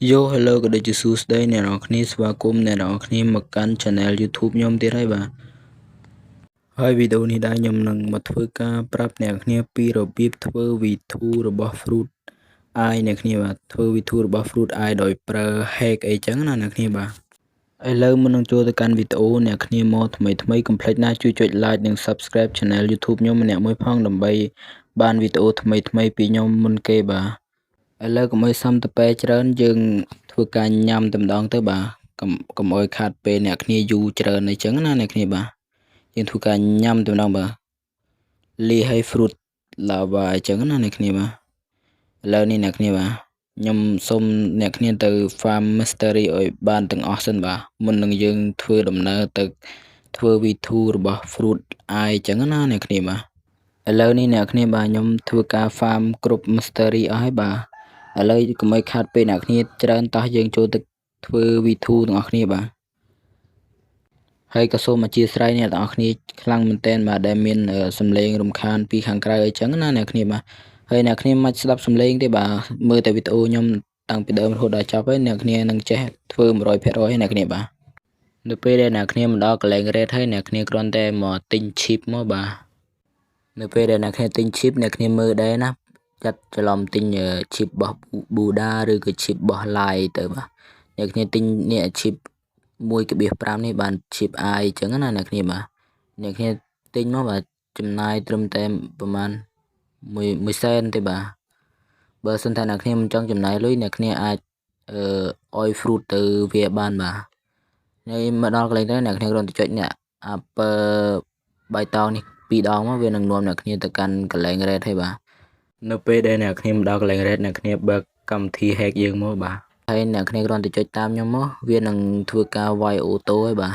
Yo hello ក៏ដូចជាសួស្តីអ្នកនរគ្នាស្វាគមន៍អ្នកនរគ្នាមកកាន់ Channel YouTube ខ្ញុំទៀតហើយបាទហើយវីដេអូនេះដែរខ្ញុំនឹងមកធ្វើការប្រាប់អ្នកនរគ្នាពីរបៀបធ្វើ V2 របស់ Fruit Eye អ្នកនរគ្នាបាទធ្វើ V2 របស់ Fruit Eye ដោយប្រើ hack អីចឹងណាអ្នកនរគ្នាបាទឥឡូវមុននឹងចូលទៅកាន់វីដេអូអ្នកនរគ្នាមកថ្មីកុំភ្លេចណាជួយចុច like និង subscribe Channel YouTube ខ្ញុំម្នាក់មួយផងដើម្បីបានវីដេអូថ្មីពីខ្ញុំមុនគេបាទឥឡូវកុំឲ្យសំតពេច្រើនយើងធ្វើការញ៉ាំតែម្ដងទៅបាទកុំឲ្យខាតពេលអ្នកគ្នាយូរច្រើនអីចឹងណាអ្នកគ្នាបាទយើងធ្វើការញ៉ាំតែម្ដងបាទលាយឲ្យ fruit lava អញ្ចឹងណាអ្នកគ្នាបាទឥឡូវនេះអ្នកគ្នាបាទខ្ញុំសូមអ្នកគ្នាទៅ farm mystery ឲ្យបានទាំងអស់សិនបាទមុននឹងយើងធ្វើដំណើរទៅធ្វើ V2 របស់ fruit eye អញ្ចឹងណាអ្នកគ្នាបាទឥឡូវនេះអ្នកគ្នាបាទខ្ញុំធ្វើការ farm គ្រប់ mystery អស់ហើយបាទឥឡូវកុំឲ្យខាតពេលអ្នកគ្នាច្រើនតោះយើងចូលទៅធ្វើ V2 ទាំងអស់គ្នាបាទហើយក៏សូមអធិស្ឋានអ្នកទាំងអស់គ្នាខ្លាំងមែនទែនបាទដែលមានសំឡេងរំខានពីខាងក្រៅអីចឹងណាអ្នកគ្នាបាទហើយអ្នកគ្នាមិនស្ដាប់សំឡេងទេបាទមើលតែវីដេអូខ្ញុំតាំងពីដើមរហូតដល់ចប់ហើយអ្នកគ្នានឹងចេះធ្វើ100%ហើយអ្នកគ្នាបាទនៅពេលដែលអ្នកគ្នាមកដល់កន្លែង red ហើយអ្នកគ្នាគ្រាន់តែមកទិញ chip មកបាទនៅពេលដែលអ្នកគ្នាទិញ chip អ្នកគ្នាមើលដែរណាចាត់ច្រឡំទិញ chip របស់ Buddha ឬក៏ chip របស់ Light ទៅបាទអ្នកគ្នាទិញនេះ chip 1.5 នេះបាន chip eye អញ្ចឹងណាអ្នកគ្នាបាទអ្នកគ្នាទិញមកបាទចំណាយត្រឹមតែប្រហែល1សែនទេបាទបើសិនថាអ្នកគ្នាមិនចង់ចំណាយលុយអ្នកគ្នាអាចអុយ fruit ទៅវាបានបាទហើយមកដល់កន្លែងទៅអ្នកគ្នាគ្រាន់តែចុចនេះ Apple បៃតងនេះ2ដងមកវានឹងនាំអ្នកគ្នាទៅកាន់កន្លែង red ហើយបាទនៅពេលដែលអ្នកគ្នាមកដល់កន្លែង red អ្នកគ្នាបើកកម្មវិធី hack យើងមកបាទហើយអ្នកគ្នាគ្រាន់តែចុចតាមខ្ញុំមកវានឹងធ្វើការវាយអូតូហើយបាទ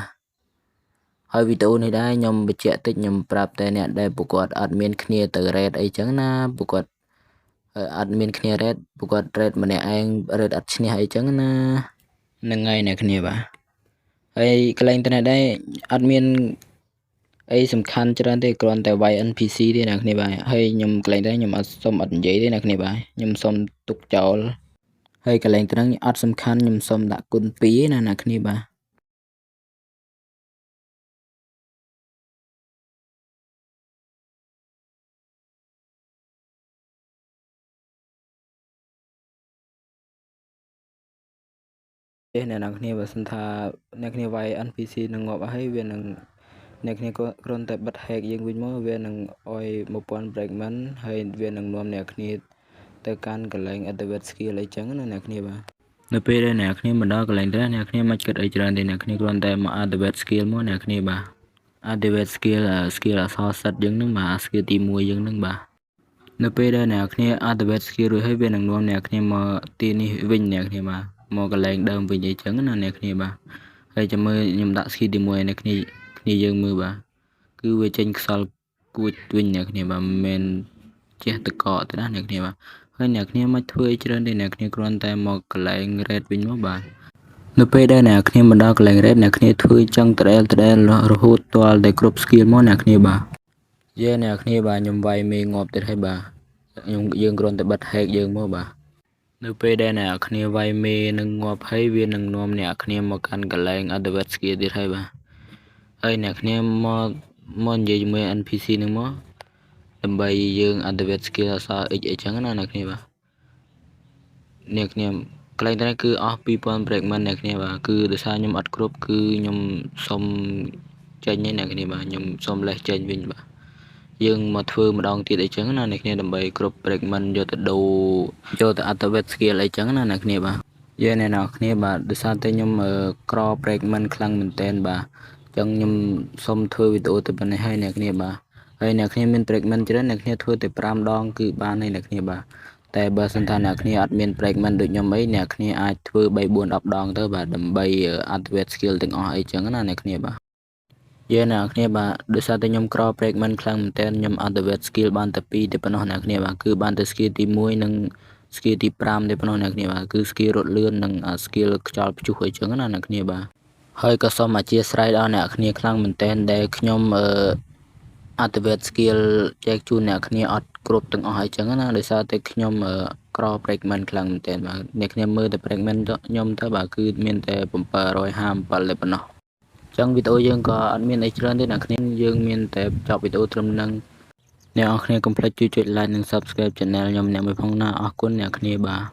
ហើយវីដេអូនេះដែរខ្ញុំបញ្ជាក់តិចខ្ញុំប្រាប់តែអ្នកដែលពួកគាត់អត់មានគ្នាទៅ red អីចឹងណាពួកគាត់អត់មានគ្នា red ពួកគាត់ red ម្នាក់ឯង red អត់ឈ្នះអីចឹងណាហ្នឹងហើយអ្នកគ្នាបាទហើយកន្លែងទៅនេះដែរអត់មានអីសំខាន់ច្រើនទេគ្រាន់តែវាយ NPC ទេអ្នកគ្នាបាទហើយខ្ញុំកន្លែងដែរខ្ញុំអត់និយាយទេអ្នកគ្នាបាទខ្ញុំសុំទុកចោលហើយកន្លែងត្រង់អត់សំខាន់ខ្ញុំសុំដាក់គុណ2ណាអ្នកគ្នាបាទអ្នកនរគ្នាបើសិនថាអ្នកគ្នាវាយ NPC នឹងងាប់ហើយវានឹងអ្នកគ្នាក៏គ្រាន់តែបិទ hack យើងវិញមកវានឹងអុយ 1000 fragment ហើយវានឹងនាំអ្នកគ្នាទៅកាន់កន្លែង activate skill អីចឹងណាអ្នកគ្នាបាទនៅពេលដែលអ្នកគ្នាមកដល់កន្លែងទៅអ្នកគ្នាមិនគិតអីច្រើនទេអ្នកគ្នាគ្រាន់តែមក activate skill មកអ្នកគ្នាបាទ activate skill អក្សរសិទ្ធយើងនឹងបាទ skill ទី1យើងនឹងបាទនៅពេលដែលអ្នកគ្នា activate skill រួចហើយវានឹងនាំអ្នកគ្នាមកទីនេះវិញអ្នកគ្នាបាទមកកន្លែងដើមវិញអីចឹងណាអ្នកគ្នាបាទហើយចាំមើលខ្ញុំដាក់ skill ទី1ឲ្យអ្នកគ្នាយើងមើលបាទគឺវាចេញខ្សលគួចវិញអ្នកគ្នាបាទមិនមែនចេះតកកទេណាអ្នកគ្នាបាទហើយអ្នកគ្នាមិនធ្វើច្រើនទេអ្នកគ្នាគ្រាន់តែមកកន្លែង red វិញមកបាទនៅពេលដែលអ្នកគ្នាមកដល់កន្លែង red អ្នកគ្នាធ្វើចឹងដដែលរហូតទាល់តែគ្រប់ skill មកអ្នកគ្នាបាទអ្នកគ្នាបាទខ្ញុំវាយមេងាប់ទៀតហើយបាទយើងគ្រាន់តែបិទ hack យើងមកបាទនៅពេលដែលអ្នកគ្នាវាយមេនឹងងាប់ហើយវានឹងនាំអ្នកគ្នាមកកាន់កន្លែង activate skill ទៀតហើយបាទហើយអ្នកគ្នាមកនិយាយជាមួយ NPC នឹងមកដើម្បីយើង activate skill អក្សរ X អីចឹងណាអ្នកគ្នាបាទអ្នកគ្នាកន្លែងនេះគឺអស់ 2000 fragment អ្នកគ្នាបាទគឺដោយសារខ្ញុំអត់គ្រប់គឺខ្ញុំសុំចេញឯអ្នកគ្នាបាទខ្ញុំសុំលេសចេញវិញបាទយើងមកធ្វើម្ដងទៀតអីចឹងណាអ្នកគ្នាដើម្បីគ្រប់ fragment យកទៅដូរយកទៅ activate skill អីចឹងណាអ្នកគ្នាបាទអ្នកនរគ្នាបាទដោយសារតែខ្ញុំក្រ fragment ខ្លាំងមែនតើបាទអញ្ចឹងខ្ញុំសុំធ្វើវីដេអូទៅប៉ុណ្ណេះហើយអ្នកគ្នាបាទហើយអ្នកគ្នាមាន fragment ច្រើនអ្នកគ្នាធ្វើតែ5ដងគឺបានហើយអ្នកគ្នាបាទតែបើសិនថាអ្នកគ្នាអត់មាន fragment ដូចខ្ញុំអីអ្នកគ្នាអាចធ្វើ3 4 10ដងទៅបាទដើម្បី activate skill ទាំងអស់អីចឹងណាអ្នកគ្នាបាទអ្នកគ្នាបាទដោយសារតែខ្ញុំក្រ fragment ខ្លាំងមែនតើខ្ញុំ activate skill បានតែ2ទេប៉ុណ្ណោះអ្នកគ្នាបាទគឺបានតែ skill ទី1និង skill ទី5ទេប៉ុណ្ណោះអ្នកគ្នាបាទគឺ skill រត់លឿននិង skill ខ្យល់ព្យុះអីចឹងណាអ្នកគ្នាបាទហើយក៏សូមអធិស្ឋានដល់អ្នកគ្នាខ្លាំងមែនតើដែលខ្ញុំactivate skill ចែកជូនអ្នកគ្នាអត់ គ្រប់ទាំងអស់ហើយចឹងណាដោយសារតែខ្ញុំក្រ fragment ខ្លាំងមែនទែនបាទអ្នកគ្នាមើលតែ fragment ខ្ញុំទៅបាទគឺមានតែ757លេបប៉ុណ្ណោះចឹងវីដេអូយើងក៏អត់មានអីច្រើនទេអ្នកគ្នាយើងមានតែចប់វីដេអូត្រឹមហ្នឹងអ្នកនរគ្នាកុំភ្លេចជួយចុច like និង subscribe channel ខ្ញុំអ្នកមួយផងណាអរគុណអ្នកគ្នាបាទ